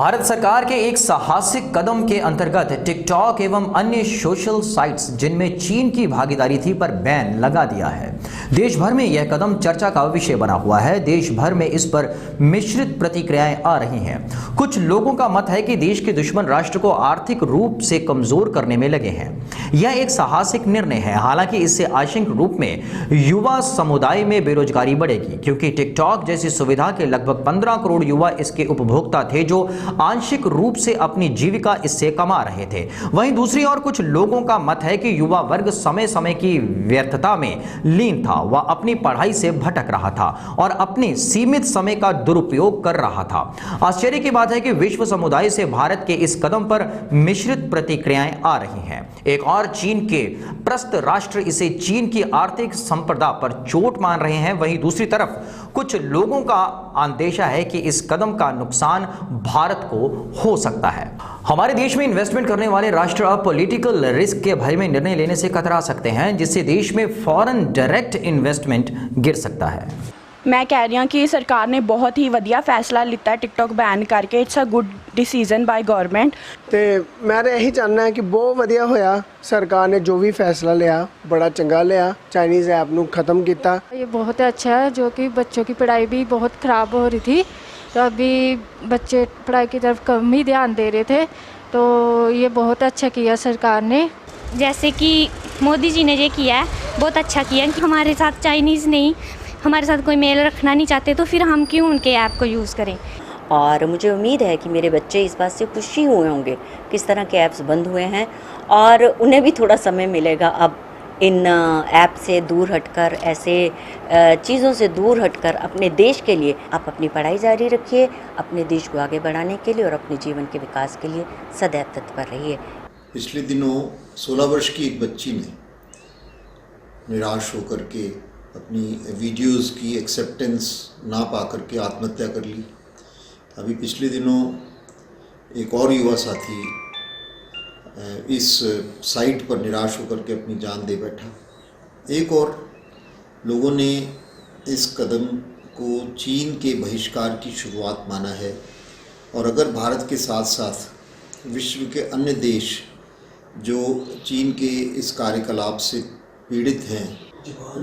भारत सरकार के एक साहसिक कदम के अंतर्गत टिकटॉक एवं अन्य सोशल साइट्स जिनमें चीन की भागीदारी थी पर बैन लगा दिया है। देश भर में यह कदम चर्चा का विषय बना हुआ है। देश भर में इस पर मिश्रित प्रतिक्रियाएं आ रही हैं। कुछ लोगों का मत है कि देश के दुश्मन राष्ट्र को आर्थिक रूप से कमजोर करने में लगे हैं। यह एक साहसिक निर्णय है। हालांकि इससे आंशिक रूप में युवा समुदाय में बेरोजगारी बढ़ेगी, क्योंकि टिकटॉक जैसी सुविधा के लगभग 15 करोड़ युवा इसके उपभोक्ता थे जो आंशिक रूप से अपनी जीविका इससे कमा रहे थे। वहीं दूसरी ओर कुछ लोगों का मत है कि युवा वर्ग समय समय की व्यर्थता में लीन था। वह अपनी पढ़ाई से भटक रहा था और अपने सीमित समय का दुरुपयोग कर रहा था। आश्चर्य की बात है कि विश्व समुदाय से भारत के इस कदम पर मिश्रित प्रतिक्रियाएं आ रही हैं। एक और चीन के प्रस्त राष्ट्र इसे चीन की आर्थिक संपदा पर चोट मान रहे हैं। वहीं दूसरी तरफ कुछ लोगों का अंदेशा है कि इस कदम का नुकसान भारत को हो सकता है। हमारे देश में इन्वेस्टमेंट करने वाले राष्ट्र अब पॉलिटिकल रिस्क के भय में निर्णय लेने से कतरा सकते हैं, जिससे देश में फॉरेन डायरेक्ट इन्वेस्टमेंट गिर सकता है। मैं कह रही हूँ कि सरकार ने बहुत ही वधिया फैसला लिता है टिकटॉक बैन करके। It's a good decision by government. तो मैं यही चाहना है कि बहुत वधिया होया सरकार ने जो भी फैसला लिया, बड़ा चंगा लिया। चाइनीज़ ऐप को ख़त्म किया। ये बहुत अच्छा है, जो कि बच्चों की पढ़ाई भी बहुत ख़राब हो रही थी, तो अभी बच्चे पढ़ाई की तरफ कम ही ध्यान दे रहे थे, तो ये बहुत अच्छा किया सरकार ने। जैसे कि मोदी जी ने ये किया है, बहुत अच्छा किया कि हमारे साथ चाइनीज़ नहीं, हमारे साथ कोई मेल रखना नहीं चाहते, तो फिर हम क्यों उनके ऐप को यूज़ करें। और मुझे उम्मीद है कि मेरे बच्चे इस बात से खुशी हुए होंगे किस तरह के ऐप्स बंद हुए हैं, और उन्हें भी थोड़ा समय मिलेगा अब इन ऐप से दूर हटकर, ऐसे चीज़ों से दूर हटकर अपने देश के लिए आप अपनी पढ़ाई जारी रखिए, अपने देश को आगे बढ़ाने के लिए और अपने जीवन के विकास के लिए सदैव तत्पर रहिए। पिछले दिनों 16 वर्ष की एक बच्ची ने निराश होकर के अपनी वीडियोस की एक्सेप्टेंस ना पा करके आत्महत्या कर ली। अभी पिछले दिनों एक और युवा साथी इस साइट पर निराश होकर के अपनी जान दे बैठा। एक और लोगों ने इस कदम को चीन के बहिष्कार की शुरुआत माना है, और अगर भारत के साथ साथ विश्व के अन्य देश जो चीन के इस कार्यकलाप से पीड़ित हैं,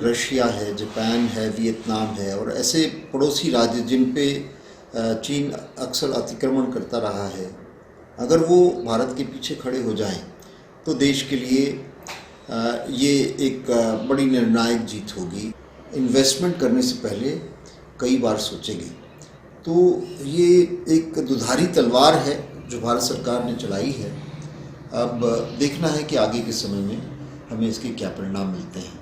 रशिया है, जापान है, वियतनाम है और ऐसे पड़ोसी राज्य जिन पे चीन अक्सर अतिक्रमण करता रहा है, अगर वो भारत के पीछे खड़े हो जाएं तो देश के लिए ये एक बड़ी निर्णायक जीत होगी। इन्वेस्टमेंट करने से पहले कई बार सोचेंगे। तो ये एक दुधारी तलवार है जो भारत सरकार ने चलाई है। अब देखना है कि आगे के समय में हमें इसके क्या परिणाम मिलते हैं।